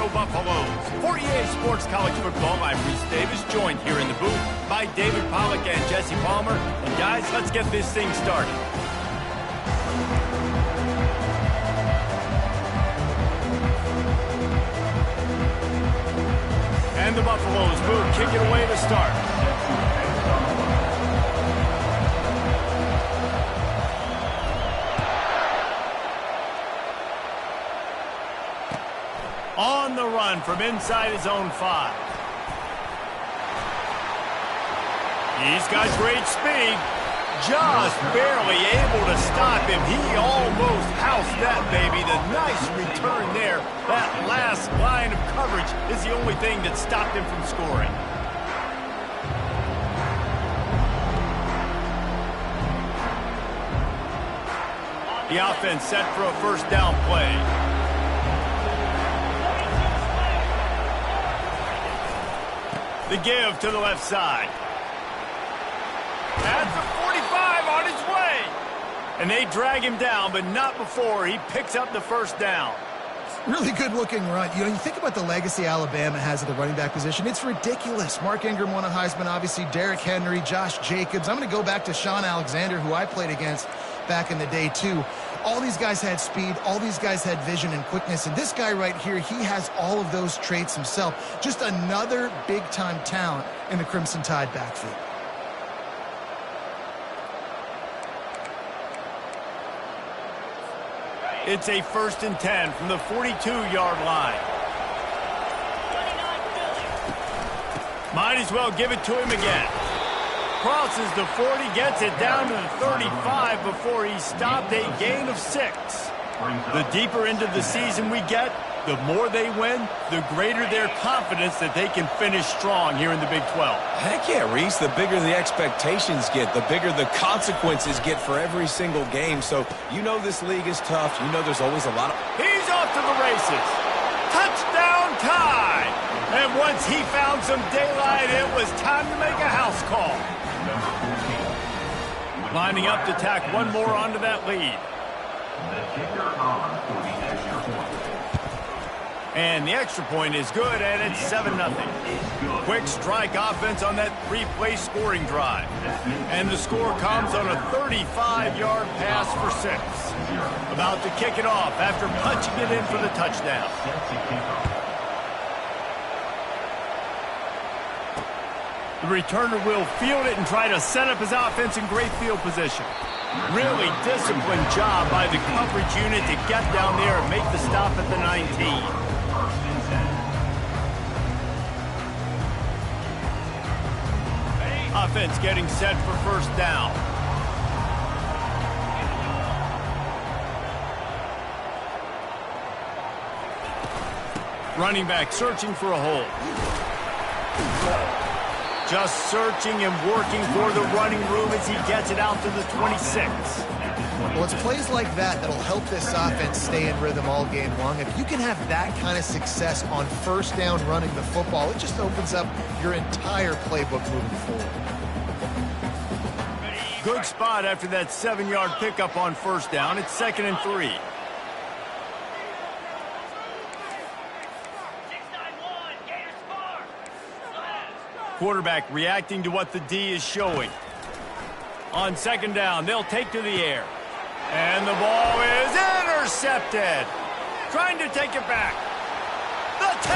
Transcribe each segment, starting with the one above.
Go Buffaloes. 48 Sports College Football. I'm Reese Davis, joined here in the booth by David Pollack and Jesse Palmer. And guys, let's get this thing started. And the Buffaloes move, kick it away to start. On the run from inside his own 5. He's got great speed. Just barely able to stop him. He almost housed that baby. The nice return there. That last line of coverage is the only thing that stopped him from scoring. The offense set for a first down play. The give to the left side. That's a 45 on his way. And they drag him down, but not before he picks up the first down. Really good-looking run. You know, you think about the legacy Alabama has at the running back position. It's ridiculous. Mark Ingram won a Heisman, obviously. Derrick Henry, Josh Jacobs. I'm going to go back to Sean Alexander, who I played against back in the day, too. All these guys had speed. All these guys had vision and quickness. And this guy right here, he has all of those traits himself. Just another big-time talent in the Crimson Tide backfield. It's a 1st and 10 from the 42-yard line. Might as well give it to him again. Crosses the 40, gets it down to the 35 before he stopped, a gain of 6. The deeper into the season we get, the more they win, the greater their confidence that they can finish strong here in the Big 12. Heck yeah, Reese. The bigger the expectations get, the bigger the consequences get for every single game. So you know this league is tough. You know there's always a lot of... He's off to the races. Touchdown Tide! And once he found some daylight, it was time to make a house call. Lining up to tack one more onto that lead. And the extra point is good, and it's 7-0. Quick strike offense on that 3-play scoring drive. And the score comes on a 35-yard pass for 6. About to kick it off after punching it in for the touchdown. The returner will field it and try to set up his offense in great field position. Really disciplined job by the coverage unit to get down there and make the stop at the 19. Offense getting set for first down. Running back searching for a hole. Just searching and working for the running room as he gets it out to the 26. Well, it's plays like that that'll help this offense stay in rhythm all game long. If you can have that kind of success on first down running the football, it just opens up your entire playbook moving forward. Good spot after that 7-yard pickup on first down. It's 2nd and 3. Quarterback reacting to what the D is showing. On 2nd down, they'll take to the air. And the ball is intercepted. Trying to take it back. The 10.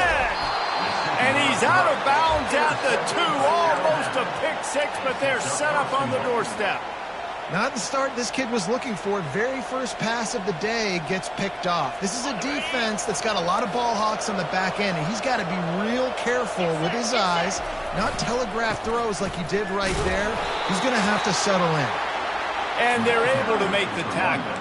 And he's out of bounds at the 2. Almost a pick 6, but they're set up on the doorstep. Not the start this kid was looking for. Very first pass of the day gets picked off. This is a defense that's got a lot of ball hawks on the back end, and he's got to be real careful with his eyes, not telegraph throws like he did right there. He's going to have to settle in. And they're able to make the tackle.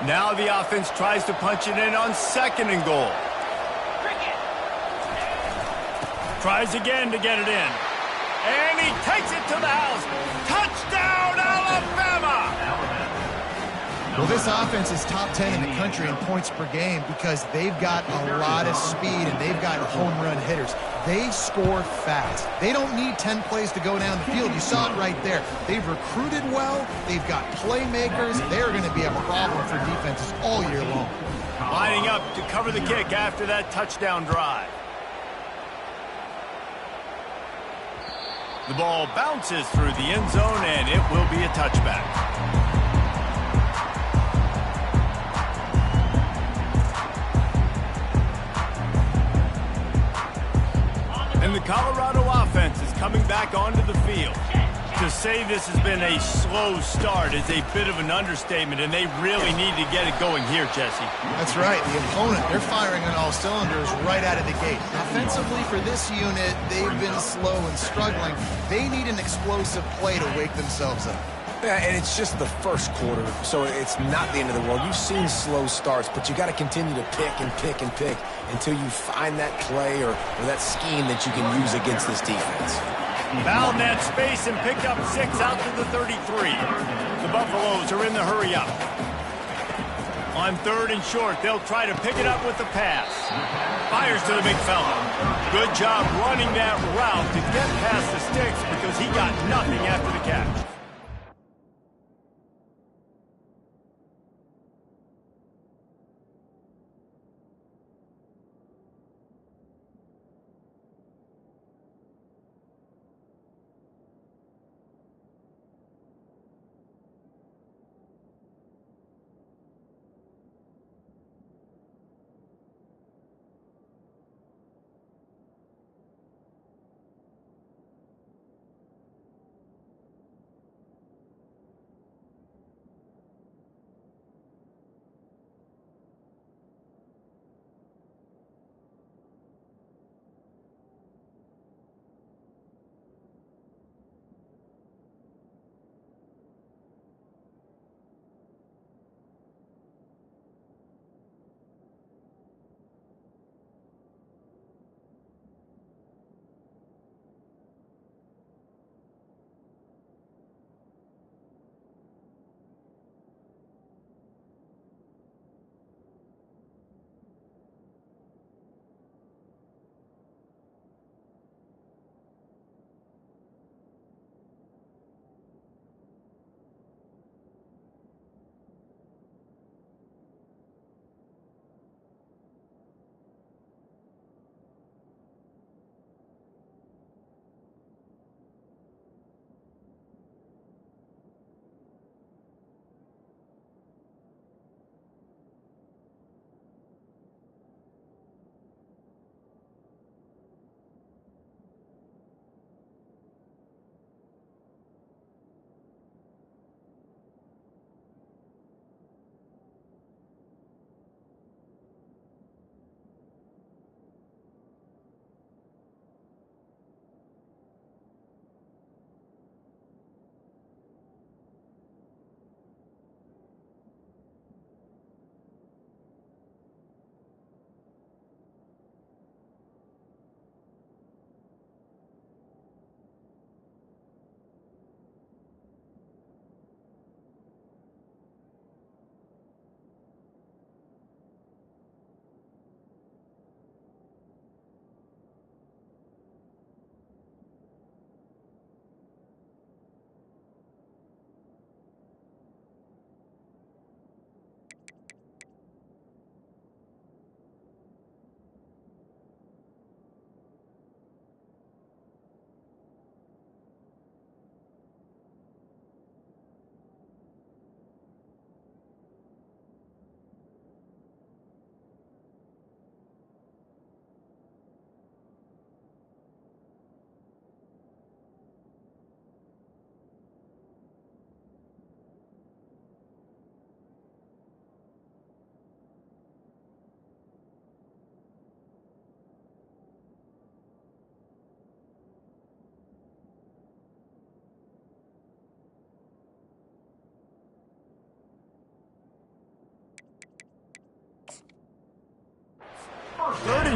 Now the offense tries to punch it in on 2nd and goal. Tries again to get it in. And he takes it to the house. Touchdown, Alabama! Well, this offense is top 10 in the country in points per game because they've got a lot of speed and they've got home run hitters. They score fast. They don't need 10 plays to go down the field. You saw it right there. They've recruited well. They've got playmakers. They're going to be a problem for defenses all year long. Lining up to cover the kick after that touchdown drive. The ball bounces through the end zone, and it will be a touchback. And the Colorado offense is coming back onto the field. To say this has been a slow start is a bit of an understatement, and they really need to get it going here, Jesse. That's right. The opponent, they're firing on all cylinders right out of the gate. Offensively, for this unit, they've been slow and struggling. They need an explosive play to wake themselves up. Yeah, and it's just the first quarter, so it's not the end of the world. You've seen slow starts, but you got to continue to pick and pick and pick until you find that play or that scheme that you can use against this defense. Found that space and picked up 6 out to the 33. The Buffaloes are in the hurry up. On 3rd and short, they'll try to pick it up with the pass. Fires to the big fella. Good job running that route to get past the sticks because he got nothing after the catch.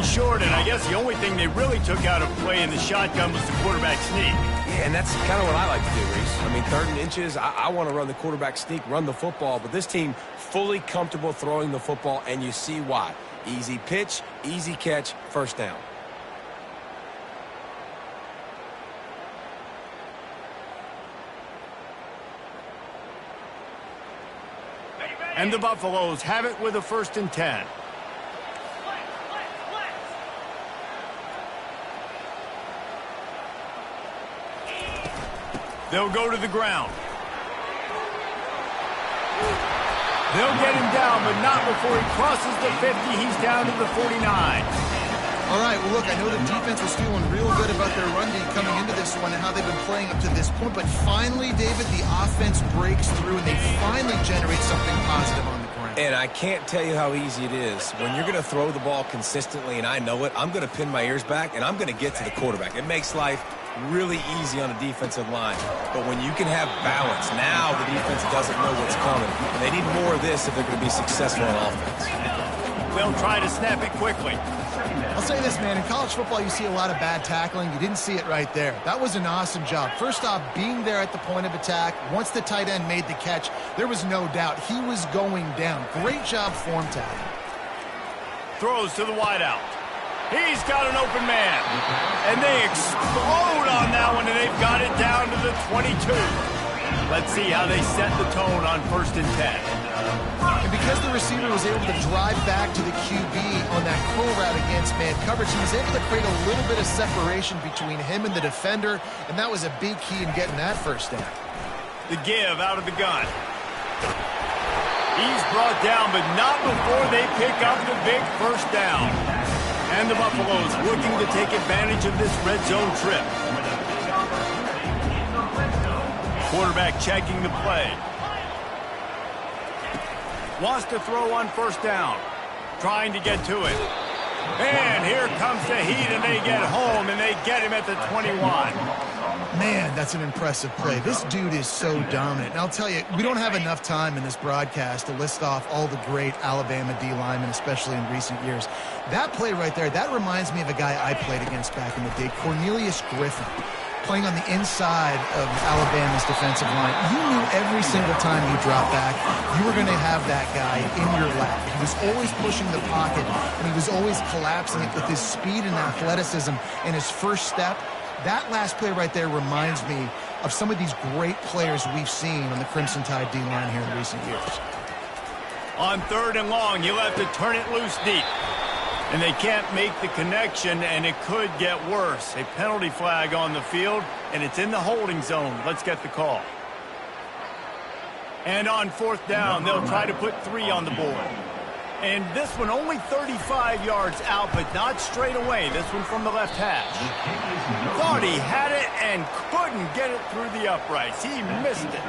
one short, and I guess the only thing they really took out of play in the shotgun was the quarterback sneak. Yeah, and that's kind of what I like to do, Reese. I mean, 3rd and inches, I want to run the quarterback sneak, run the football, but this team fully comfortable throwing the football, and you see why. Easy pitch, easy catch, first down. And the Buffaloes have it with a 1st and 10. They'll go to the ground. They'll get him down, but not before he crosses the 50. He's down to the 49. All right, well, look, I know the defense was feeling real good about their run D coming into this one and how they've been playing up to this point, but finally, David, the offense breaks through and they finally generate something positive on the ground. And I can't tell you how easy it is. When you're going to throw the ball consistently, and I know it, I'm going to pin my ears back, and I'm going to get to the quarterback. It makes life really easy on a defensive line. But when you can have balance, now the defense doesn't know what's coming. And they need more of this if they're going to be successful on offense. They'll try to snap it quickly. I'll say this, man, in college football, you see a lot of bad tackling. You didn't see it right there. That was an awesome job. First off, being there at the point of attack. Once the tight end made the catch, there was no doubt he was going down. Great job form tackling. Throws to the wideout. He's got an open man. And they explode on that one, and they've got it down to the 22. Let's see how they set the tone on 1st and 10. And because the receiver was able to drive back to the QB on that curl route against man coverage, he was able to create a little bit of separation between him and the defender, and that was a big key in getting that 1st down. The give out of the gun. He's brought down, but not before they pick up the big 1st down. And the Buffaloes looking to take advantage of this red zone trip. Quarterback checking the play. Wants to throw on 1st down. Trying to get to it. And here comes the heat, and they get home, and they get him at the 21. Man, that's an impressive play. This dude is so dominant. And I'll tell you, we don't have enough time in this broadcast to list off all the great Alabama D linemen, especially in recent years. That play right there, that reminds me of a guy I played against back in the day, Cornelius Griffin, playing on the inside of Alabama's defensive line. You knew every single time you dropped back, you were going to have that guy in your lap. He was always pushing the pocket, and he was always collapsing it with his speed and athleticism and his first step. That last play right there reminds me of some of these great players we've seen on the Crimson Tide D-line here in recent years. On 3rd and long, you'll have to turn it loose deep. And they can't make the connection, and it could get worse. A penalty flag on the field, and it's in the holding zone. Let's get the call. And on 4th down, they'll try to put 3 on the board. And this one only 35 yards out, but not straight away. This one from the left hash. Thought he had it and couldn't get it through the uprights. He missed it.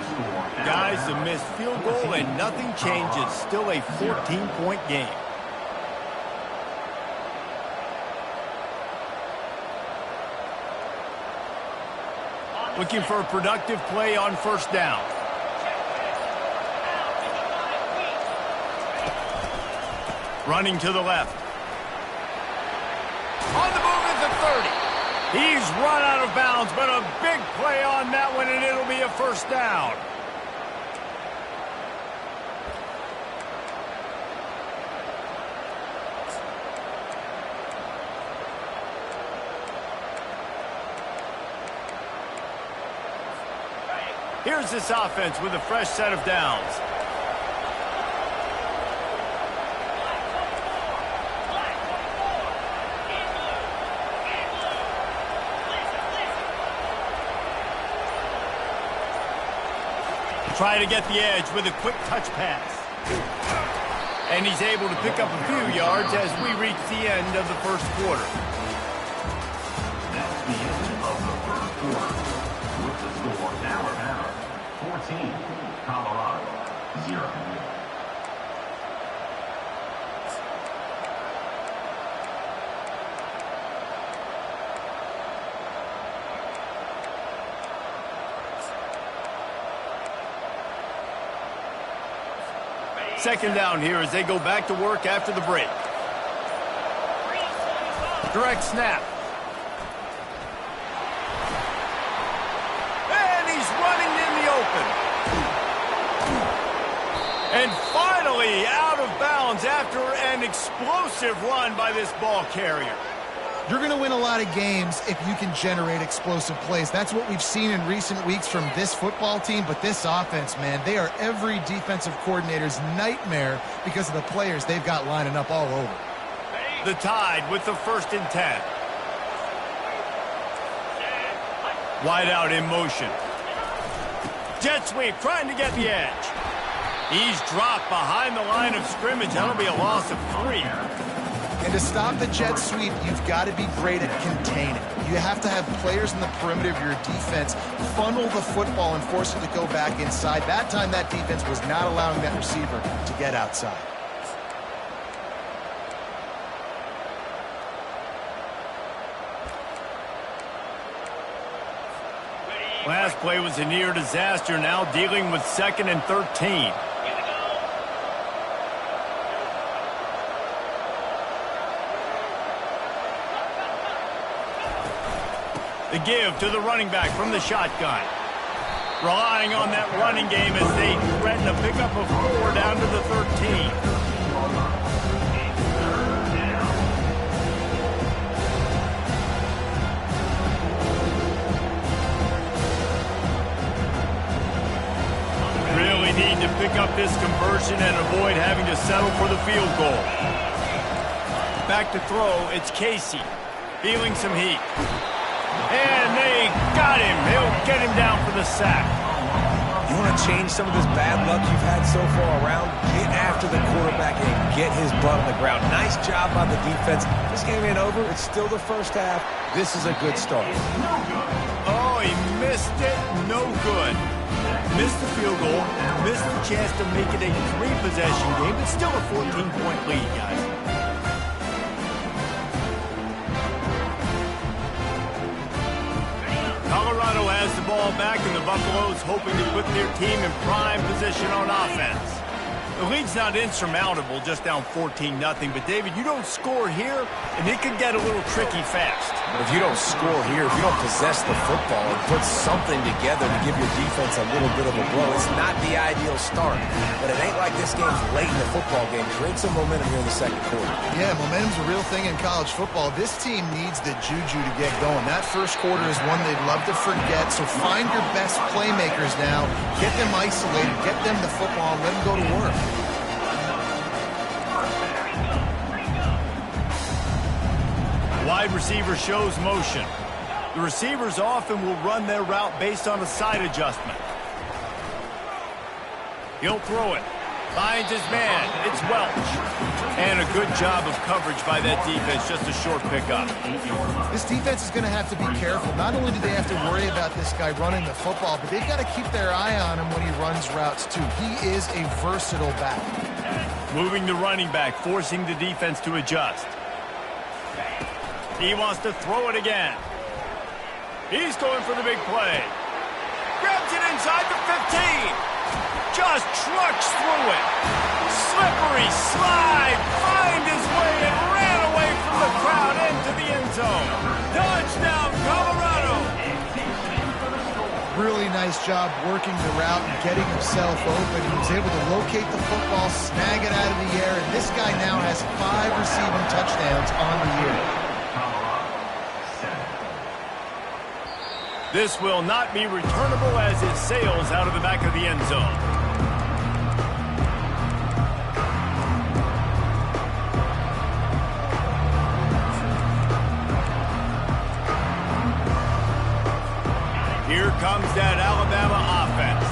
Guys, a missed field goal, and nothing changes. Still a 14-point game. Looking for a productive play on 1st down. Running to the left. On the move at the 30. He's run out of bounds, but a big play on that one, and it'll be a 1st down. Here's this offense with a fresh set of downs. Try to get the edge with a quick touch pass. And he's able to pick up a few yards as we reach the end of the 1st quarter. That's the end of the 1st quarter. With the score Alabama 14, Colorado 0. Second down here as they go back to work after the break. Direct snap. And he's running in the open. And finally out of bounds after an explosive run by this ball carrier. You're going to win a lot of games if you can generate explosive plays. That's what we've seen in recent weeks from this football team, but this offense, man, they are every defensive coordinator's nightmare because of the players they've got lining up all over. The Tide with the 1st and 10. Wide out in motion. Jet sweep trying to get the edge. He's dropped behind the line of scrimmage. That'll be a loss of 3. And to stop the jet sweep, you've got to be great at containing. You have to have players in the perimeter of your defense funnel the football and force it to go back inside. That time, that defense was not allowing that receiver to get outside. Last play was a near disaster, now dealing with 2nd and 13. The give to the running back from the shotgun. Relying on that running game as they threaten a pickup of 4 down to the 13. Really need to pick up this conversion and avoid having to settle for the field goal. Back to throw, it's Casey. Feeling some heat. And they got him. He'll get him down for the sack. You want to change some of this bad luck you've had so far around? Get after the quarterback and get his butt on the ground. Nice job by the defense. This game ain't over. It's still the first half. This is a good start. Oh, he missed it. No good. Missed the field goal. Missed the chance to make it a 3-possession game. It's still a 14-point lead, guys. Colorado has the ball back, and the Buffaloes hoping to put their team in prime position on offense. The lead's not insurmountable, just down 14-0. But, David, you don't score here, and it could get a little tricky fast. But if you don't score here, if you don't possess the football and put something together to give your defense a little bit of a blow, it's not the ideal start. But it ain't like this game's late in the football game. Create some momentum here in the second quarter. Yeah, momentum's a real thing in college football. This team needs the juju to get going. That first quarter is one they'd love to forget, so find your best playmakers now. Get them isolated, get them the football, and let them go to work. Wide receiver shows motion. The receivers often will run their route based on a side adjustment. He'll throw it. Finds his man. It's Welch. And a good job of coverage by that defense. Just a short pickup. This defense is going to have to be careful. Not only do they have to worry about this guy running the football, but they've got to keep their eye on him when he runs routes, too. He is a versatile back. Moving the running back, forcing the defense to adjust. He wants to throw it again. He's going for the big play. Grabs it inside the 15. Just trucks through it. Slippery slide. Find his way and ran away from the crowd into the end zone. Touchdown, Colorado. Really nice job working the route and getting himself open. He was able to locate the football, snag it out of the air, and this guy now has 5 receiving touchdowns on the year. This will not be returnable as it sails out of the back of the end zone. Here comes that Alabama offense.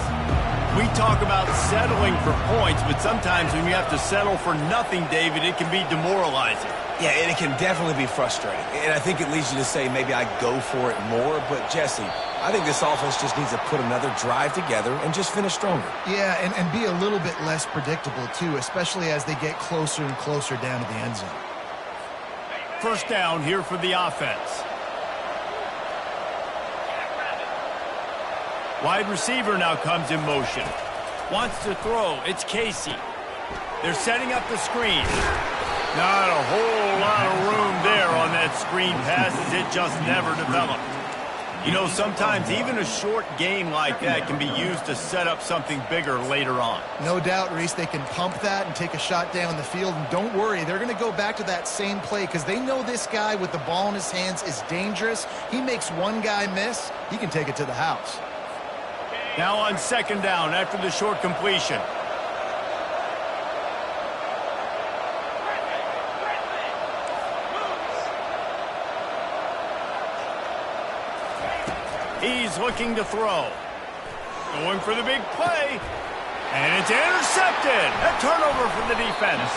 We talk about settling for points, but sometimes when you have to settle for nothing, David, it can be demoralizing. Yeah, and it can definitely be frustrating. And I think it leads you to say maybe I go for it more. But, Jesse, I think this offense just needs to put another drive together and just finish stronger. Yeah, and be a little bit less predictable, too, especially as they get closer and closer down to the end zone. First down here for the offense. Wide receiver now comes in motion. Wants to throw. It's Casey. They're setting up the screen. Not a whole lot of room there on that screen pass as it just never developed. You know, sometimes even a short game like that can be used to set up something bigger later on. No doubt, Reese, they can pump that and take a shot down the field. And don't worry, they're going to go back to that same play because they know this guy with the ball in his hands is dangerous. He makes one guy miss, he can take it to the house. Now on second down after the short completion. He's looking to throw. Going for the big play. And it's intercepted. A turnover for the defense.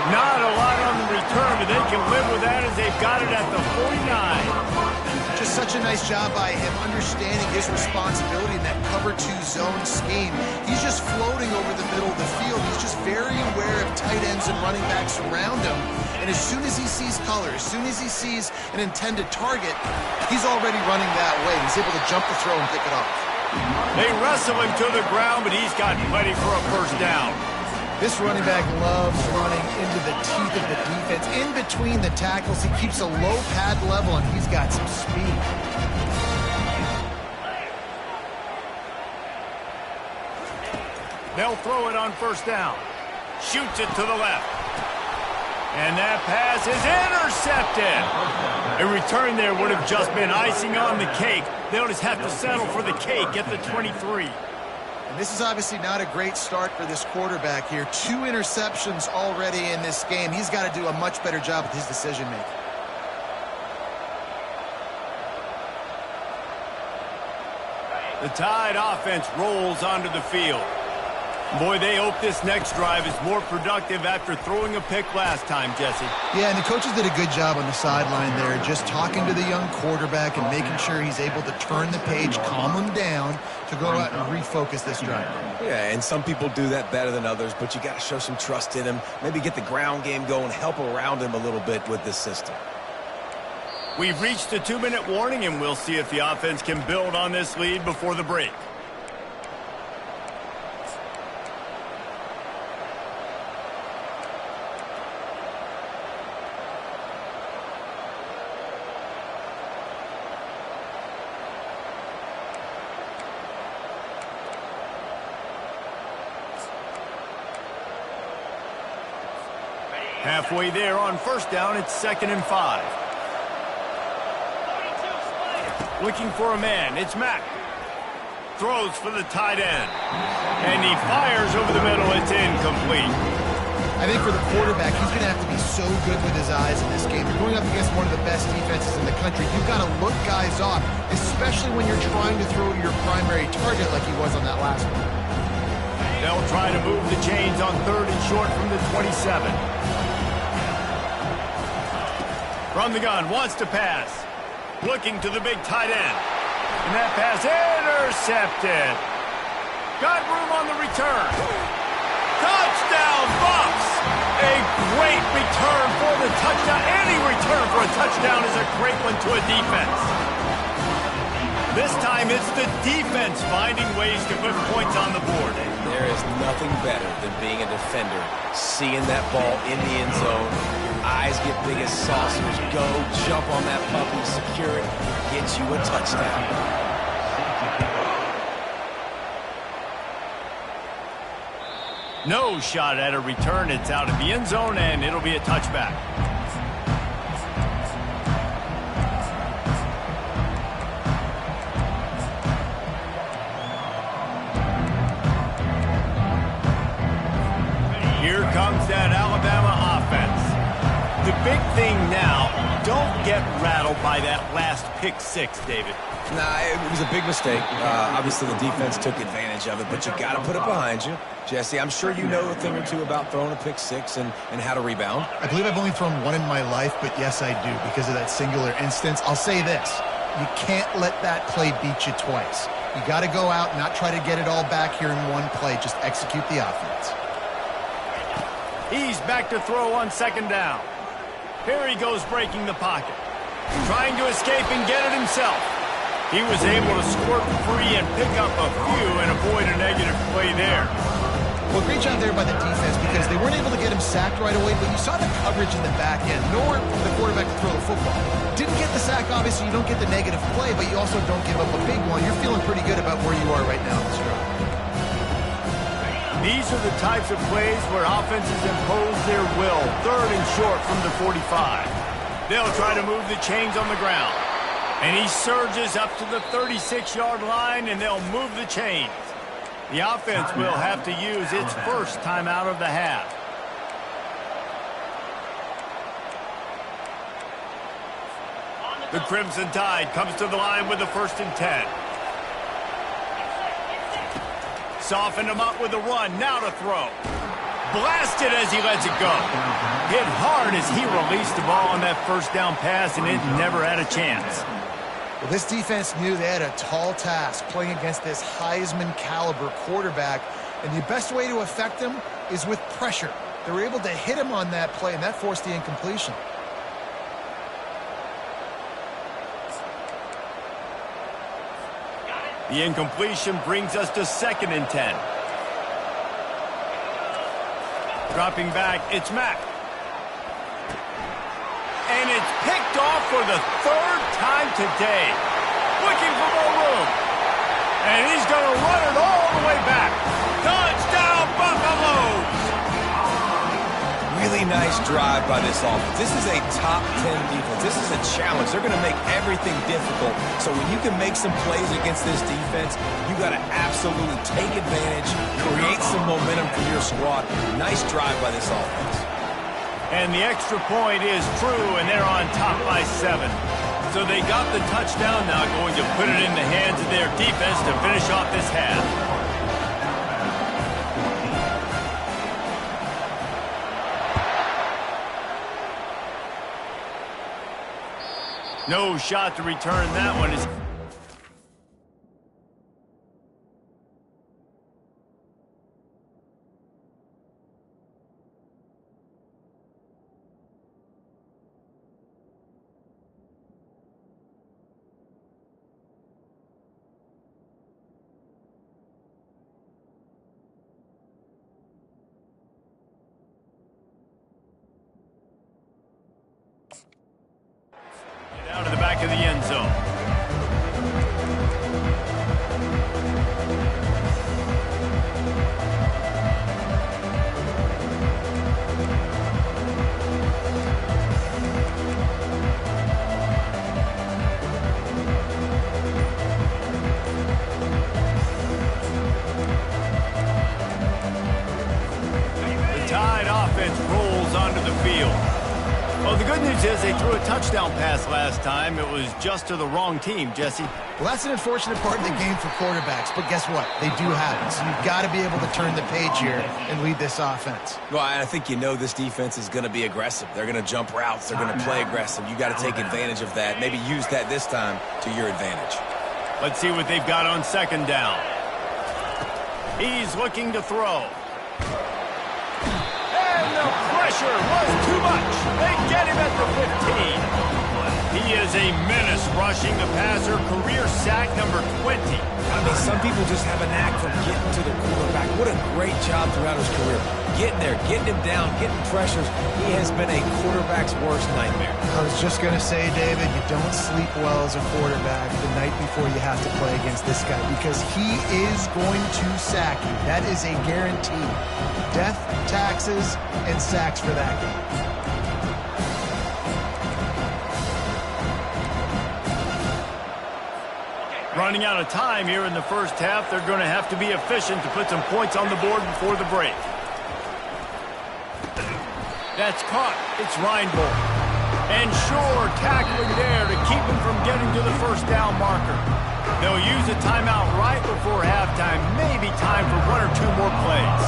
Not a lot on the return, but they can live with that as they've got it at the 49. Just such a nice job by him understanding his responsibility in that cover 2 zone scheme. He's just floating over the middle of the field. He's just very aware of tight ends and running backs around him. And as soon as he sees color, as soon as he sees an intended target, he's already running that way. He's able to jump the throw and pick it off. They wrestle him to the ground, but he's got plenty for a first down. This running back loves running into the teeth of the defense. In between the tackles, he keeps a low pad level, and he's got some speed. They'll throw it on first down. Shoots it to the left. And that pass is intercepted. A return there would have just been icing on the cake. They'll just have to settle for the cake at the 23. And this is obviously not a great start for this quarterback here. 2 interceptions already in this game. He's got to do a much better job with his decision-making. The Tide offense rolls onto the field. Boy, they hope this next drive is more productive after throwing a pick last time, Jesse. Yeah, and the coaches did a good job on the sideline there, just talking to the young quarterback and making sure he's able to turn the page, calm him down to go out and refocus this drive. Yeah, and some people do that better than others, but you got to show some trust in him. Maybe get the ground game going, help around him a little bit with this system. We've reached a 2-minute warning, and we'll see if the offense can build on this lead before the break. Halfway there on first down, it's 2nd and 5. Looking for a man, it's Mack. Throws for the tight end. And he fires over the middle, it's incomplete. I think for the quarterback, he's going to have to be so good with his eyes in this game. You're going up against one of the best defenses in the country. You've got to look guys off, especially when you're trying to throw your primary target like he was on that last one. They'll try to move the chains on 3rd and short from the 27. From the gun, wants to pass. Looking to the big tight end. And that pass intercepted. Got room on the return. Touchdown, Buffs! A great return for the touchdown. Any return for a touchdown is a great one to a defense. This time it's the defense finding ways to put points on the board. There is nothing better than being a defender, seeing that ball in the end zone. Your eyes get big as saucers. Go, jump on that puppy, secure it, get you a touchdown. No shot at a return. It's out of the end zone, and it'll be a touchback. Here comes that Alabama offense. The big thing now, don't get rattled by that last pick 6, David. Nah, it was a big mistake. Obviously, the defense took advantage of it, but you got to put it behind you. Jesse, I'm sure you know a thing or two about throwing a pick 6 and how to rebound. I believe I've only thrown one in my life, but yes, I do because of that singular instance. I'll say this. You can't let that play beat you twice. You got to go out and not try to get it all back here in one play. Just execute the offense. He's back to throw on 2nd down. Here he goes breaking the pocket. Trying to escape and get it himself. He was able to squirt free and pick up a few and avoid a negative play there. Well, great job there by the defense because they weren't able to get him him sacked right away, but you saw the coverage in the back end. Nowhere for the quarterback to throw the football. Didn't get the sack, obviously. You don't get the negative play, but you also don't give up a big one. You're feeling pretty good about where you are right now in this drive. These are the types of plays where offenses impose their will. 3rd and short from the 45. They'll try to move the chains on the ground. And he surges up to the 36-yard line, and they'll move the chains. The offense will have to use its first timeout of the half. The Crimson Tide comes to the line with the 1st and 10. Softened him up with a run, now to throw. Blasted as he lets it go. Hit hard as he released the ball on that 1st down pass, and it never had a chance. Well, this defense knew they had a tall task playing against this Heisman-caliber quarterback, and the best way to affect him is with pressure. They were able to hit him on that play, and that forced the incompletion. The incompletion brings us to 2nd and 10. Dropping back, it's Mack. And it's picked off for the 3rd time today. Looking for more room. And he's going to run it all the way back. Touchdown, Buffaloes! Really nice drive by this offense. This is a top 10 defense. This is a challenge. They're going to make everything difficult. So when you can make some plays against this defense, you got to absolutely take advantage, create some momentum for your squad. Nice drive by this offense. And the extra point is true, and they're on top by 7. So they got the touchdown, now going to put it in the hands of their defense to finish off this half. No shot to return that one. Down to the back of the end zone. The Tide offense rolls onto the field. Well, the good news is they threw a touchdown pass last time. It was just to the wrong team, Jesse. Well, that's an unfortunate part of the game for quarterbacks, but guess what? They do have it, so you've got to be able to turn the page here and lead this offense. Well, I think you know this defense is going to be aggressive. They're going to jump routes. They're going to play aggressive. You got to take advantage of that. Maybe use that this time to your advantage. Let's see what they've got on 2nd down. He's looking to throw. And the pressure was too much. They get him at the 15. He is a menace rushing the passer. Career sack number 20. I mean, some people just have a knack for getting to the quarterback. What a great job throughout his career. Getting there, getting him down, getting pressures. He has been a quarterback's worst nightmare. I was just going to say, David, you don't sleep well as a quarterback the night before you have to play against this guy because he is going to sack you. That is a guarantee. Death, taxes, and sacks for that guy. Running out of time here in the first half. They're going to have to be efficient to put some points on the board before the break. That's caught. It's Reinbold. And sure, tackling there to keep him from getting to the 1st down marker. They'll use a timeout right before halftime. Maybe time for 1 or 2 more plays.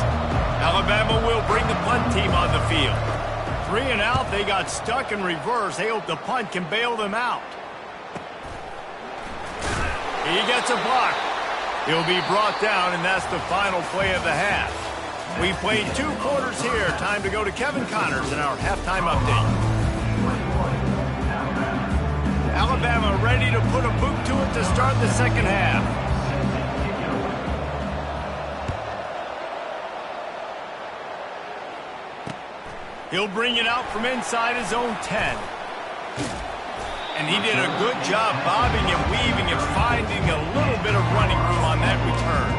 Alabama will bring the punt team on the field. 3 and out. They got stuck in reverse. They hope the punt can bail them out. He gets a block. He'll be brought down, and that's the final play of the half. We played 2 quarters here. Time to go to Kevin Connors in our halftime update. Alabama ready to put a boot to it to start the second half. He'll bring it out from inside his own 10. And he did a good job bobbing and weaving and finding a little bit of running room on that return.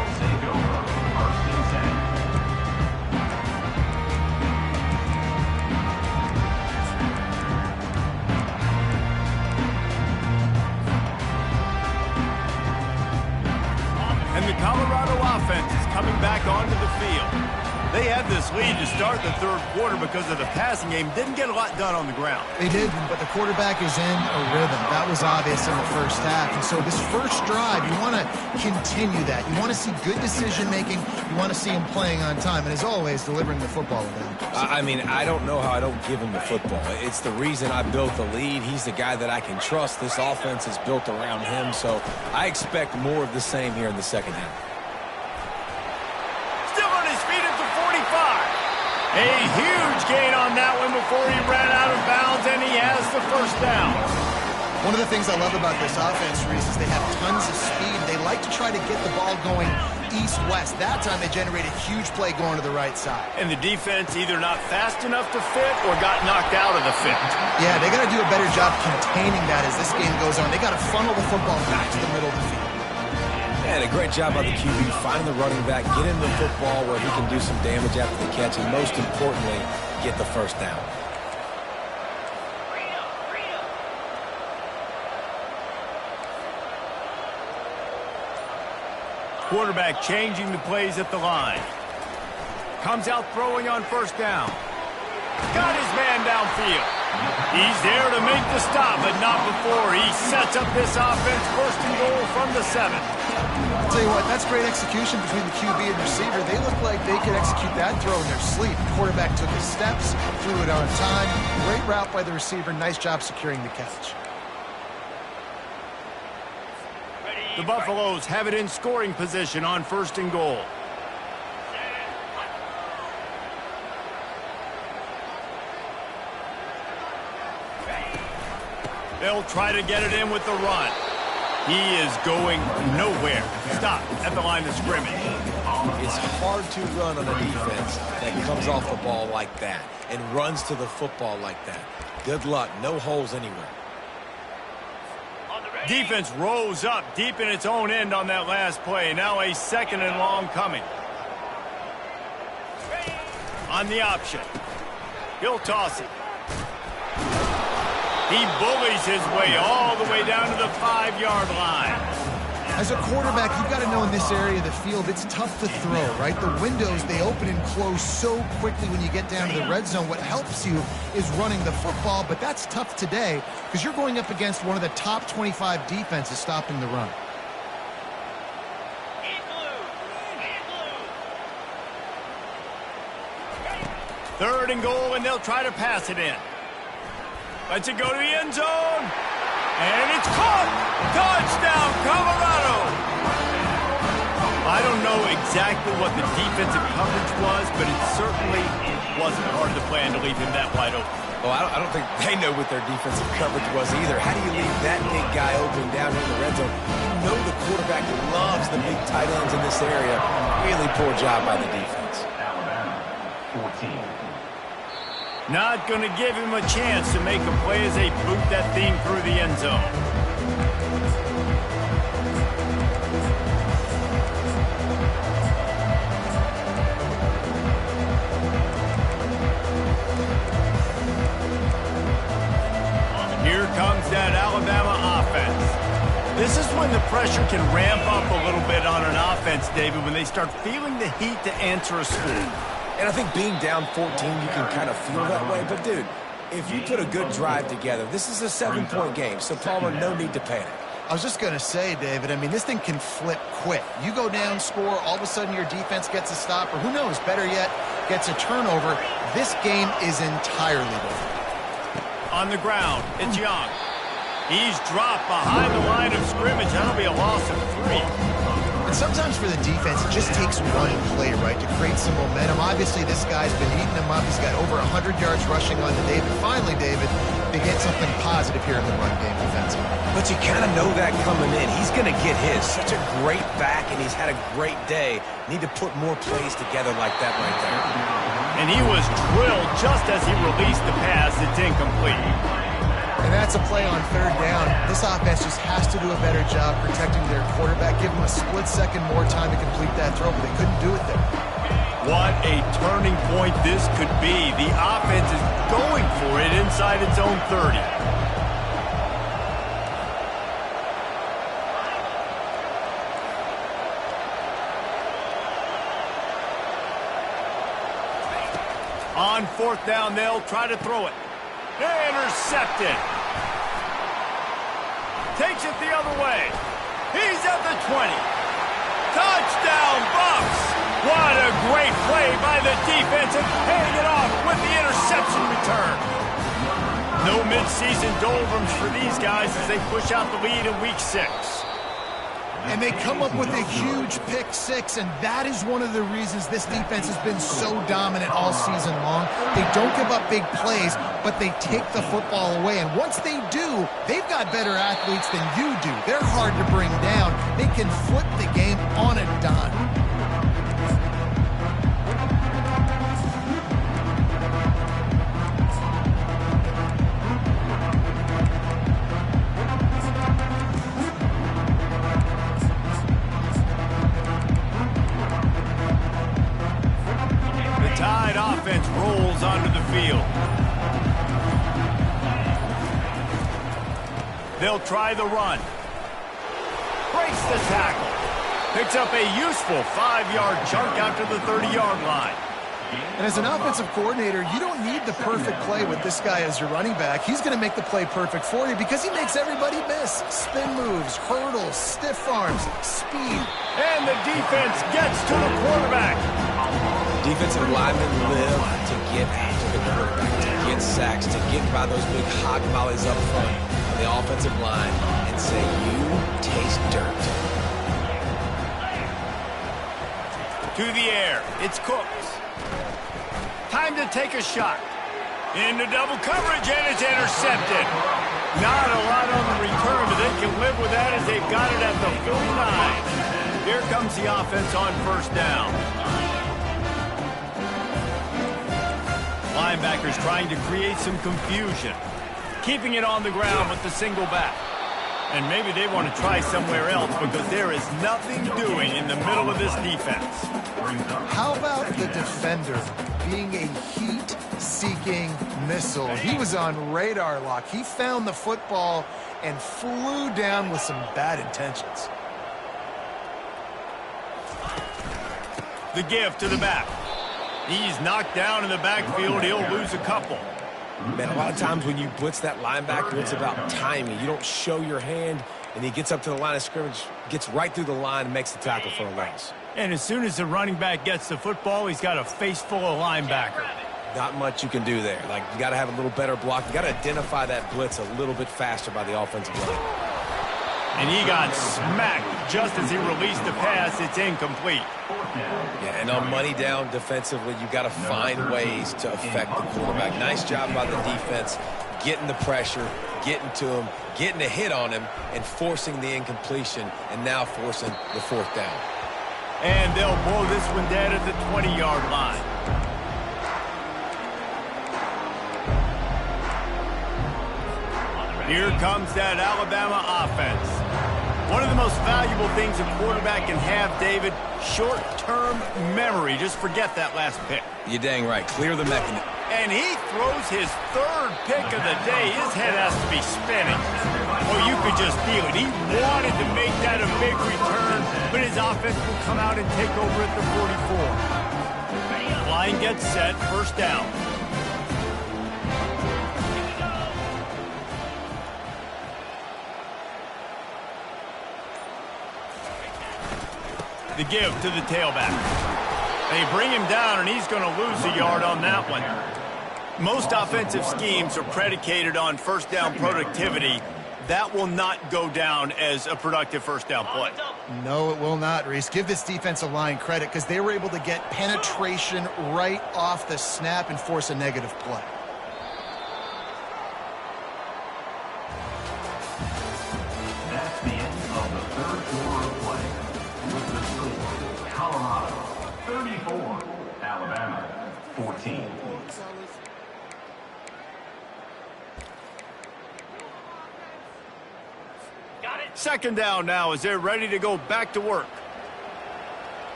And the Colorado offense is coming back onto the field. They had this lead to start the third quarter because of the passing game. Didn't get a lot done on the ground. They did, but the quarterback is in a rhythm. That was obvious in the first half. And so this first drive, you want to continue that. You want to see good decision-making. You want to see him playing on time. And as always, delivering the football to them. I mean, I don't know how I don't give him the football. It's the reason I built the lead. He's the guy that I can trust. This offense is built around him. So I expect more of the same here in the second half. A huge gain on that one before he ran out of bounds, and he has the first down. One of the things I love about this offense, Reese, is they have tons of speed. They like to try to get the ball going east-west. That time they generated a huge play going to the right side. And the defense either not fast enough to fit or got knocked out of the fit. Yeah, they got to do a better job containing that as this game goes on. They got to funnel the football back to the middle of the field. And a great job by the QB, finding the running back, get him the football where he can do some damage after the catch, and most importantly, get the first down. Quarterback changing the plays at the line. Comes out throwing on first down. Got his man downfield. He's there to make the stop, but not before he sets up this offense first and goal from the 7. I'll tell you what, that's great execution between the QB and receiver. They look like they could execute that throw in their sleep. The quarterback took his steps, threw it on time. Great route by the receiver. Nice job securing the catch. The Buffaloes have it in scoring position on first and goal. They'll try to get it in with the run. He is going nowhere. Stop at the line of scrimmage. It's hard to run on a defense that comes off the ball like that and runs to the football like that. Good luck. No holes anywhere. Defense rose up deep in its own end on that last play. Now a second and long coming. On the option. He'll toss it. He bullies his way all the way down to the 5-yard line. As a quarterback, you've got to know in this area of the field, it's tough to throw, right? The windows, they open and close so quickly when you get down to the red zone. What helps you is running the football, but that's tough today because you're going up against one of the top 25 defenses stopping the run. Third and goal, and they'll try to pass it in. Lets it go to the end zone. And it's caught. Touchdown, Colorado. I don't know exactly what the defensive coverage was, but it certainly wasn't part of the plan to leave him that wide open. Well, I don't think they know what their defensive coverage was either. How do you leave that big guy open down in the red zone? You know the quarterback loves the big tight ends in this area. Really poor job by the defense. Alabama, 14. Not going to give him a chance to make a play as they boot that thing through the end zone. Here comes that Alabama offense. This is when the pressure can ramp up a little bit on an offense, David, when they start feeling the heat to answer a score. And I think being down 14, you can kind of feel that way. But, dude, if you put a good drive together, this is a 7-point game. So, Palmer, no need to panic. I was just going to say, David, I mean, this thing can flip quick. You go down, score, all of a sudden your defense gets a stop, or who knows, better yet, gets a turnover. This game is entirely different. On the ground, it's Young. He's dropped behind the line of scrimmage. That'll be a loss of 3. And sometimes for the defense, it just takes one play, right, to create some momentum. Obviously, this guy's been eating them up. He's got over 100 yards rushing on the day. But finally, David, they get something positive here in the run game defensively. But you kind of know that coming in. He's going to get his. Such a great back, and he's had a great day. Need to put more plays together like that right there. And he was drilled just as he released the pass. It's incomplete. And that's a play on third down. This offense just has to do a better job protecting their quarterback. Give him a split second more time to complete that throw, but they couldn't do it there. What a turning point this could be. The offense is going for it inside its own 30. On fourth down, they'll try to throw it. Intercepted. Takes it the other way. He's at the 20. Touchdown, Buffs. What a great play by the defense and paying it off with the interception return. No midseason doldrums for these guys as they push out the lead in Week 6. And they come up with a huge pick six, and that is one of the reasons this defense has been so dominant all season long. They don't give up big plays, but they take the football away. And once they do, they've got better athletes than you do. They're hard to bring down. They can flip the game on a dime. Offense rolls onto the field. They'll try the run. Breaks the tackle. Picks up a useful 5-yard chunk after the 30-yard line. And as an offensive coordinator, you don't need the perfect play with this guy as your running back. He's going to make the play perfect for you because he makes everybody miss. Spin moves, hurdles, stiff arms, speed. And the defense gets to the quarterback. Defensive linemen live to get after the quarterback, to get sacks, to get by those big hog mollies up front on the offensive line and say, you taste dirt. To the air, it's Cooks. Time to take a shot. Into double coverage, and it's intercepted. Not a lot on the return, but they can live with that as they've got it at the 49. Here comes the offense on first down. Linebackers trying to create some confusion. Keeping it on the ground with the single back. And maybe they want to try somewhere else because there is nothing doing in the middle of this defense. How about the defender being a heat-seeking missile? He was on radar lock. He found the football and flew down with some bad intentions. The give to the back. He's knocked down in the backfield. He'll lose a couple. Man, a lot of times when you blitz that linebacker, it's about timing. You don't show your hand, and he gets up to the line of scrimmage, gets right through the line, and makes the tackle for a loss. And as soon as the running back gets the football, he's got a face full of linebacker. Not much you can do there. Like, you got to have a little better block. You got to identify that blitz a little bit faster by the offensive line. And he got smacked just as he released the pass. It's incomplete. Yeah, and on money down defensively, you got to find ways to affect the quarterback. Nice job by the defense, getting the pressure, getting to him, getting a hit on him, and forcing the incompletion, and now forcing the fourth down. And they'll blow this one dead at the 20-yard line. Here comes that Alabama offense. One of the most valuable things a quarterback can have, David, short-term memory. Just forget that last pick. You're dang right. Clear the mechanism. And he throws his third pick of the day. His head has to be spinning. Oh, you could just feel it. He wanted to make that a big return, but his offense will come out and take over at the 44. Line gets set, first down. The give to the tailback. They bring him down, and he's going to lose a yard on that one. Most offensive schemes are predicated on first down productivity. That will not go down as a productive first down play. No, it will not, Reese. Give this defensive line credit because they were able to get penetration right off the snap and force a negative play. That's the end of the third quarter of play. With the score, Colorado 34, Alabama 14. 14. Second down now as they're ready to go back to work.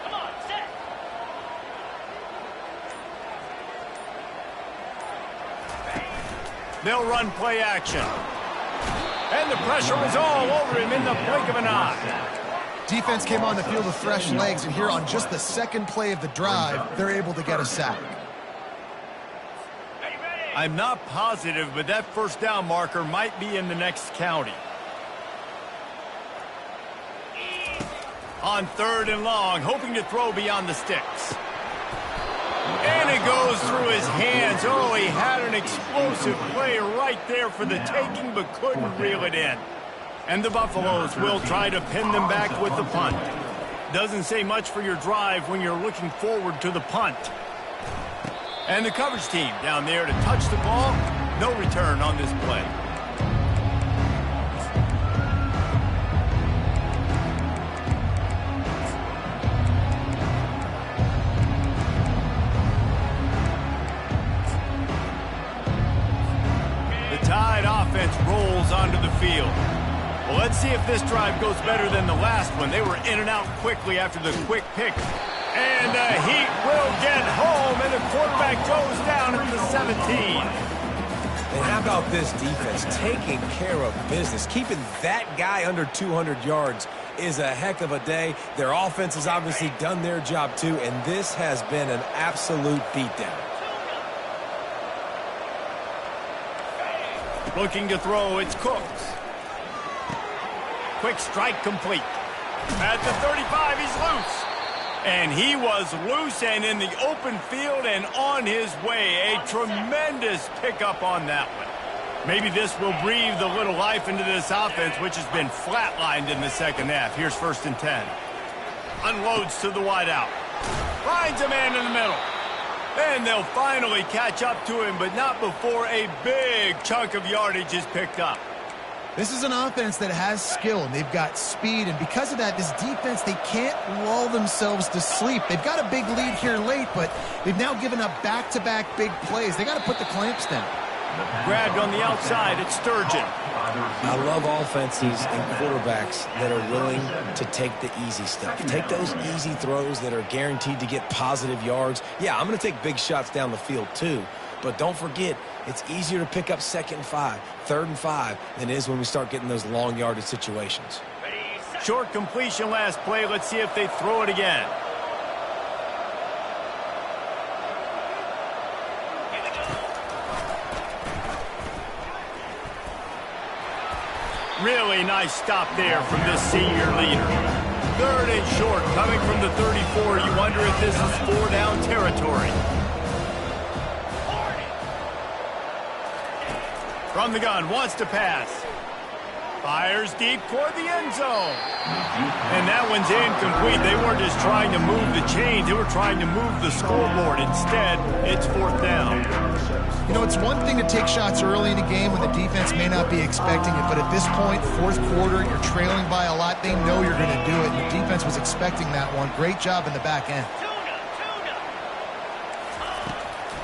Come on, set. They'll run play action. And the pressure was all over him in the blink of an eye. Defense came on the field with fresh legs, and here on just the second play of the drive, they're able to get a sack. I'm not positive, but that first down marker might be in the next county. On third and long, hoping to throw beyond the sticks. And it goes through his hands. Oh, he had an explosive play right there for the taking, but couldn't reel it in. And the Buffaloes will try to pin them back with the punt. Doesn't say much for your drive when you're looking forward to the punt. And the coverage team down there to touch the ball. No return on this play. Tide offense rolls onto the field. Well, let's see if this drive goes better than the last one. They were in and out quickly after the quick pick. And the Heat will get home, and the quarterback goes down at the 17. And how about this defense taking care of business? Keeping that guy under 200 yards is a heck of a day. Their offense has obviously done their job too, and this has been an absolute beatdown. Looking to throw, it's Cooks. Quick strike complete. At the 35, he's loose. And he was loose and in the open field and on his way. A tremendous pickup on that one. Maybe this will breathe a little life into this offense, which has been flatlined in the second half. Here's 1st and 10. Unloads to the wideout. Finds a man in the middle. And they'll finally catch up to him, but not before a big chunk of yardage is picked up. This is an offense that has skill, and they've got speed, and because of that, this defense, they can't lull themselves to sleep. They've got a big lead here late, but they've now given up back-to-back big plays. They got to put the clamps down. Grabbed on the outside, it's Sturgeon. I love offenses and quarterbacks that are willing to take the easy stuff. Take those easy throws that are guaranteed to get positive yards. Yeah, I'm going to take big shots down the field too, but don't forget, it's easier to pick up 2nd and 5, 3rd and 5 than it is when we start getting those long yardage situations. Short completion last play. Let's see if they throw it again. Really nice stop there from this senior leader. 3rd and short, coming from the 34. You wonder if this is 4-down territory. From the gun, wants to pass. Fires deep toward the end zone. And that one's incomplete. They weren't just trying to move the chains. They were trying to move the scoreboard. Instead, it's 4th down. You know, it's one thing to take shots early in a game when the defense may not be expecting it, but at this point, 4th quarter, you're trailing by a lot. They know you're going to do it, and the defense was expecting that one. Great job in the back end.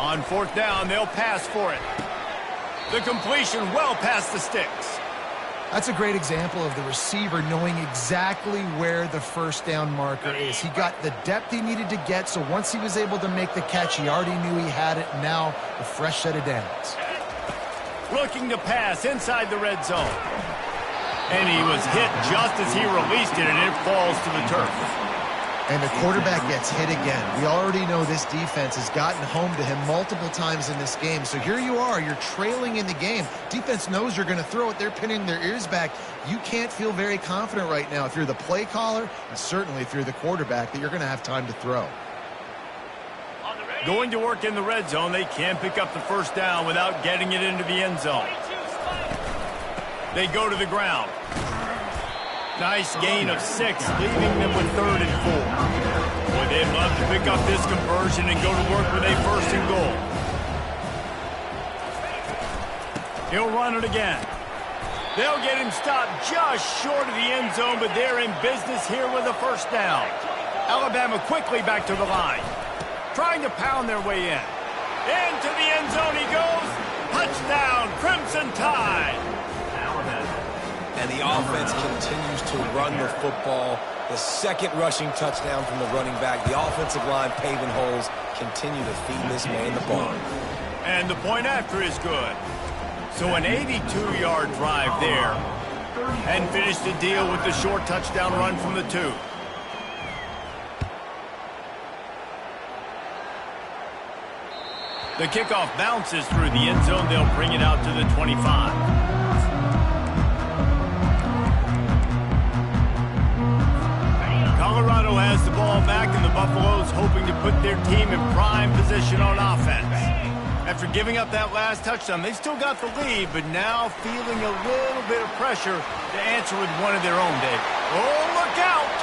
On 4th down, they'll pass for it. The completion well past the sticks. That's a great example of the receiver knowing exactly where the 1st down marker is. He got the depth he needed to get, so once he was able to make the catch, he already knew he had it. Now, a fresh set of downs. Looking to pass inside the red zone. And he was hit just as he released it, and it falls to the turf. And the quarterback gets hit again. We already know this defense has gotten home to him multiple times in this game. So here you are, you're trailing in the game. Defense knows you're going to throw it. They're pinning their ears back. You can't feel very confident right now if you're the play caller, and certainly if you're the quarterback, that you're going to have time to throw. Going to work in the red zone, they can't pick up the 1st down without getting it into the end zone. They go to the ground. Nice gain of 6, leaving them with 3rd and 4. Boy, they'd love to pick up this conversion and go to work with a 1st and goal. He'll run it again. They'll get him stopped just short of the end zone, but they're in business here with a 1st down. Alabama quickly back to the line, trying to pound their way in. Into the end zone he goes. Touchdown, Crimson Tide. And the offense continues to run the football. The second rushing touchdown from the running back. The offensive line paving holes. Continue to feed this man the ball. And the point after is good. So an 82-yard drive there. And finish the deal with the short touchdown run from the 2. The kickoff bounces through the end zone. They'll bring it out to the 25. Colorado has the ball back, and the Buffaloes hoping to put their team in prime position on offense. After giving up that last touchdown, they still got the lead, but now feeling a little bit of pressure to answer with one of their own, Dave. Oh, look out!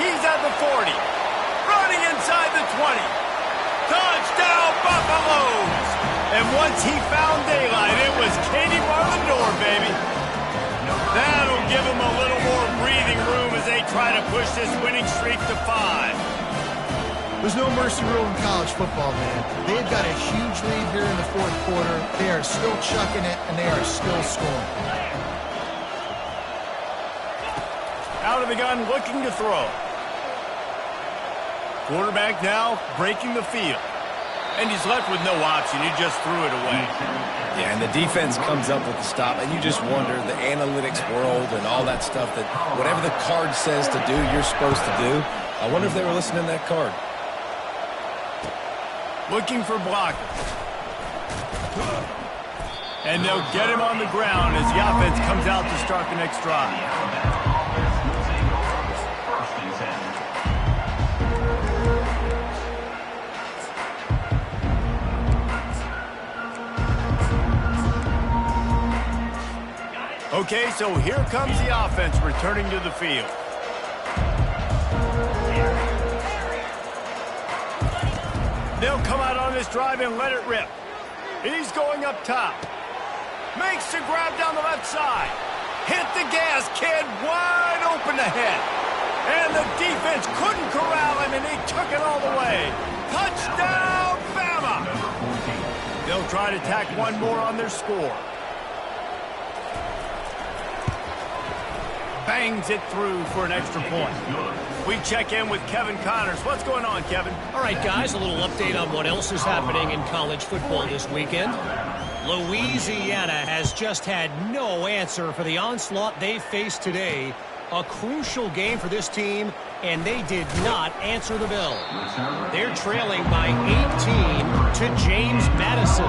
He's at the 40. Running inside the 20. Touchdown, Buffaloes! And once he found daylight, it was Katie bar the door, baby. That'll give him a little more breathing room as they try to push this winning streak to 5. There's no mercy rule in college football, man. They've got a huge lead here in the fourth quarter. They are still chucking it, and they are still scoring. Out of the gun, looking to throw. Quarterback now breaking the field. And he's left with no option. He just threw it away. Yeah, and the defense comes up with the stop, and you just wonder, the analytics world and all that stuff, that whatever the card says to do, you're supposed to do. I wonder if they were listening to that card. Looking for blockers. And they'll get him on the ground as the offense comes out to start the next drive. Okay, so here comes the offense returning to the field. They'll come out on this drive and let it rip. He's going up top. Makes the grab down the left side. Hit the gas, kid, wide open ahead. And the defense couldn't corral him, and he took it all the way. Touchdown, BAMA! They'll try to tack one more on their score. Bangs it through for an extra point. We check in with Kevin Connors. What's going on, Kevin? All right, guys, a little update on what else is happening in college football this weekend. Louisiana has just had no answer for the onslaught they faced today. A crucial game for this team, and they did not answer the bell. They're trailing by 18 to James Madison.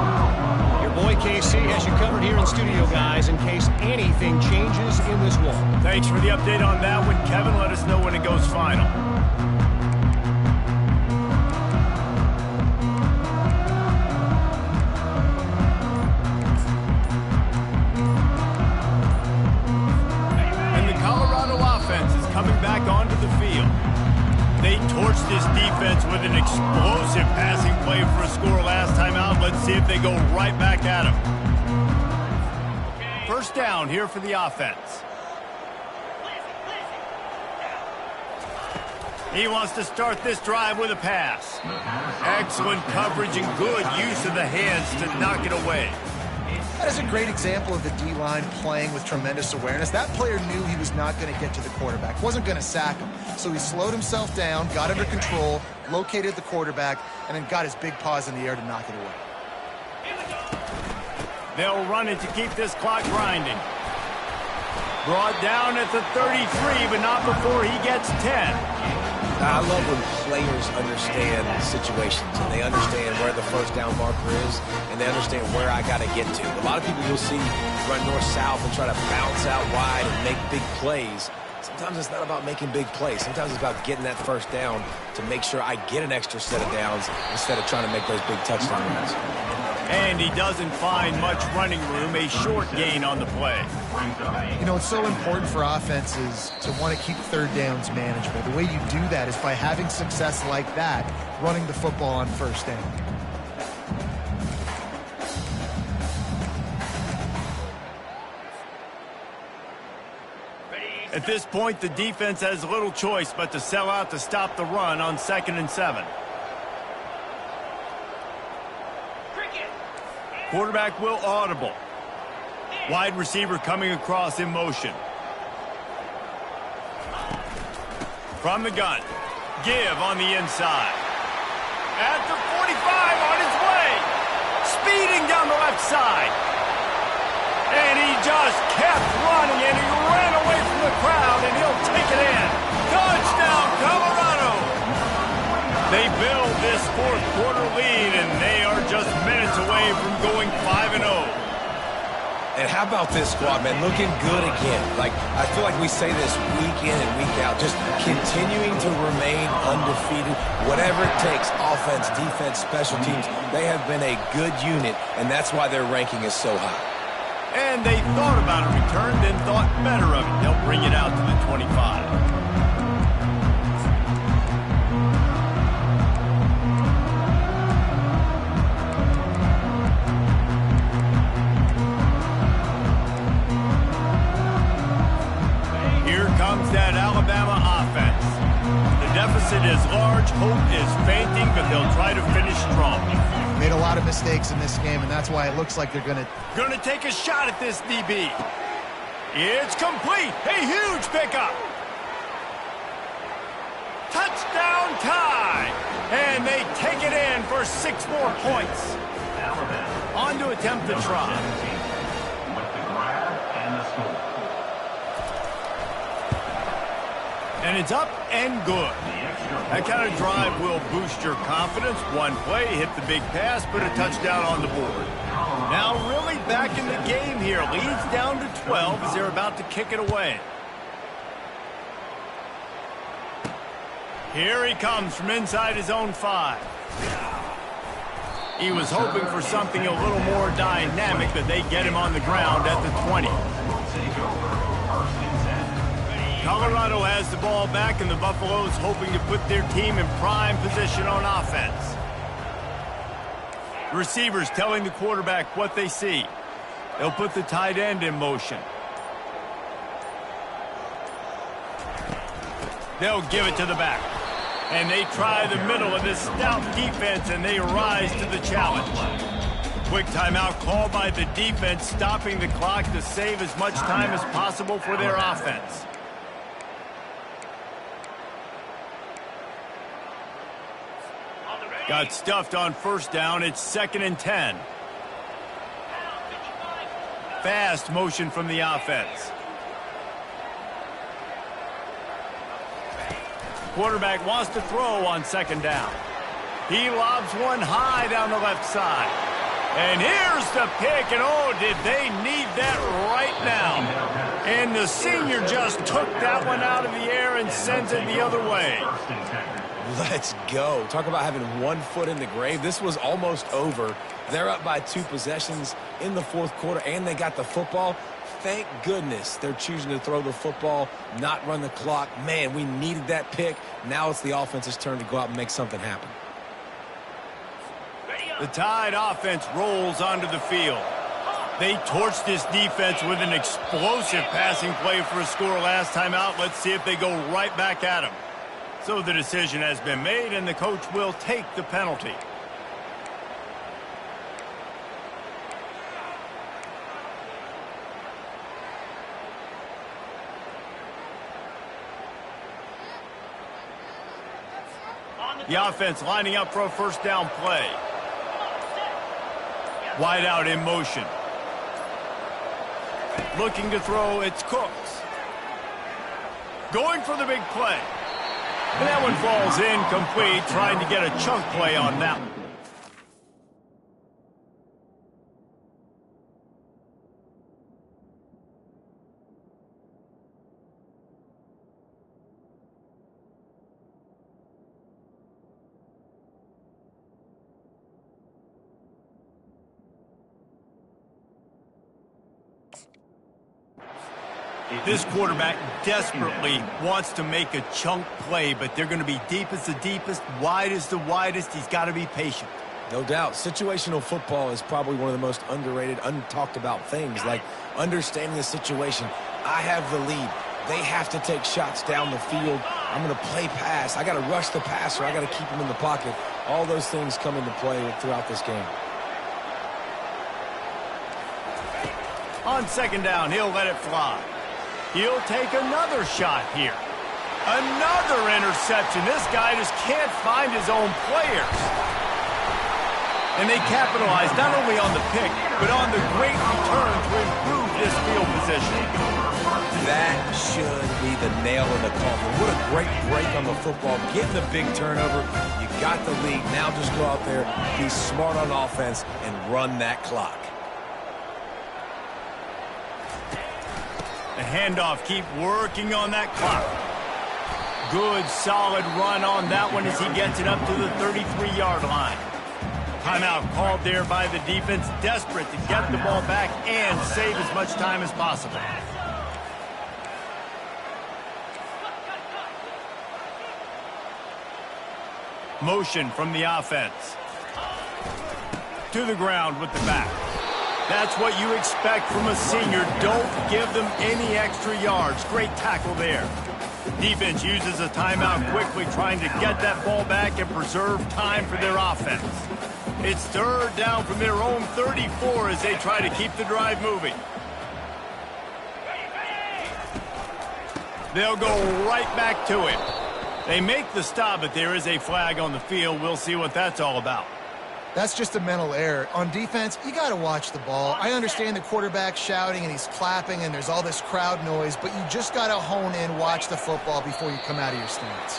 Your boy KC has you covered here in studio, guys, in case anything changes in this one. Thanks for the update on that one, Kevin. Let us know when it goes final. And the Colorado offense is coming back onto the field. They torched this defense with an explosive passing play for a score last time out. Let's see if they go right back at him. First down here for the offense. He wants to start this drive with a pass. Excellent coverage and good use of the hands to knock it away. That is a great example of the D-line playing with tremendous awareness. That player knew he was not going to get to the quarterback, wasn't going to sack him. So he slowed himself down, got under control, located the quarterback, and then got his big paws in the air to knock it away. They'll run it to keep this clock grinding. Brought down at the 33, but not before he gets 10. I love when players understand situations, and they understand where the first down marker is, and they understand where I got to get to. A lot of people you'll see run north-south and try to bounce out wide and make big plays. Sometimes it's not about making big plays. Sometimes it's about getting that first down to make sure I get an extra set of downs instead of trying to make those big touchdown runs. And he doesn't find much running room, a short gain on the play. You know, it's so important for offenses to want to keep third downs manageable. The way you do that is by having success like that, running the football on first down. At this point, the defense has little choice but to sell out to stop the run on 2nd and 7. Quarterback will audible. Wide receiver coming across in motion. From the gun. Give on the inside. At the 45 on his way. Speeding down the left side. And he just kept running, and he ran away from the crowd, and he'll take it in. Touchdown, Colorado! They build this fourth quarter lead, and they are just minutes away from going 5-0. And how about this squad, man? Looking good again. Like, I feel like we say this week in and week out, just continuing to remain undefeated. Whatever it takes, offense, defense, special teams, they have been a good unit, and that's why their ranking is so high. And they thought about a return, then thought better of it. They'll bring it out to the 25. That Alabama offense. The deficit is large, hope is fainting, but they'll try to finish strong. Made a lot of mistakes in this game, and that's why it looks like they're going to take a shot at this DB. It's complete. A huge pickup. Touchdown tie. And they take it in for 6 more points. On to attempt the try. With the grab and the score. And it's up and good. That kind of drive will boost your confidence. One play, hit the big pass, put a touchdown on the board. Now really back in the game here. Leads down to 12 as they're about to kick it away. Here he comes from inside his own 5. He was hoping for something a little more dynamic, but they get him on the ground at the 20. Colorado has the ball back, and the Buffaloes hoping to put their team in prime position on offense. Receivers telling the quarterback what they see. They'll put the tight end in motion. They'll give it to the back. And they try the middle of this stout defense, and they rise to the challenge. Quick timeout called by the defense, stopping the clock to save as much time as possible for their offense. Got stuffed on first down. It's 2nd and 10. Fast motion from the offense. Quarterback wants to throw on 2nd down. He lobs one high down the left side. And here's the pick, and oh, did they need that right now. And the senior just took that one out of the air and sends it the other way. Let's go. Talk about having one foot in the grave. This was almost over. They're up by 2 possessions in the fourth quarter, and they got the football. Thank goodness they're choosing to throw the football, not run the clock. Man, we needed that pick. Now it's the offense's turn to go out and make something happen. The Tide offense rolls onto the field. They torched this defense with an explosive passing play for a score last time out. Let's see if they go right back at them. So the decision has been made, and the coach will take the penalty. The offense lining up for a first down play. Wide out in motion. Looking to throw, it's Cooks. Going for the big play. And that one falls incomplete, trying to get a chunk play on that one. This quarterback desperately wants to make a chunk play, but they're going to be deep as the deepest, wide as the widest. He's got to be patient. No doubt. Situational football is probably one of the most underrated, untalked about things, like understanding the situation. I have the lead. They have to take shots down the field. I'm going to play pass. I got to rush the passer. I got to keep him in the pocket. All those things come into play throughout this game. On second down, he'll let it fly. He'll take another shot here. Another interception. This guy just can't find his own players. And they capitalize not only on the pick, but on the great return to improve this field position. That should be the nail in the coffin. What a great break on the football. Getting the big turnover. You got the lead. Now just go out there, be smart on offense, and run that clock. The handoff, keep working on that clock. Good, solid run on that one as he gets it up to the 33-yard line. Timeout called there by the defense, desperate to get the ball back and save as much time as possible. Motion from the offense. To the ground with the back. That's what you expect from a senior. Don't give them any extra yards. Great tackle there. Defense uses a timeout quickly, trying to get that ball back and preserve time for their offense. It's third down from their own 34 as they try to keep the drive moving. They'll go right back to it. They make the stop, but there is a flag on the field. We'll see what that's all about. That's just a mental error. On defense, you got to watch the ball. I understand the quarterback shouting and he's clapping and there's all this crowd noise, but you just got to hone in, watch the football before you come out of your stance.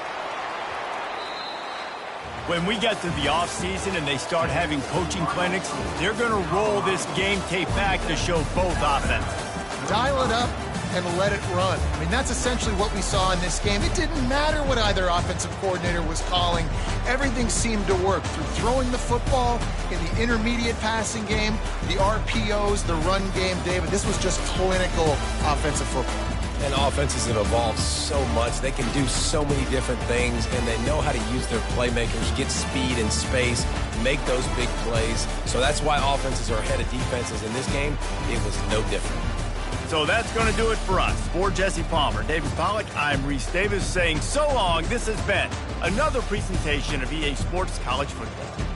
When we get to the offseason and they start having coaching clinics, they're going to roll this game tape back to show both offenses. Dial it up and let it run. I mean, that's essentially what we saw in this game. It didn't matter what either offensive coordinator was calling. Everything seemed to work through throwing the football, in the intermediate passing game, the RPOs, the run game. David, this was just clinical offensive football. And offenses have evolved so much. They can do so many different things, and they know how to use their playmakers, get speed and space, make those big plays. So that's why offenses are ahead of defenses. In this game, it was no different. So that's going to do it for us. For Jesse Palmer, David Pollack, I'm Reese Davis saying so long. This has been another presentation of EA Sports College Football.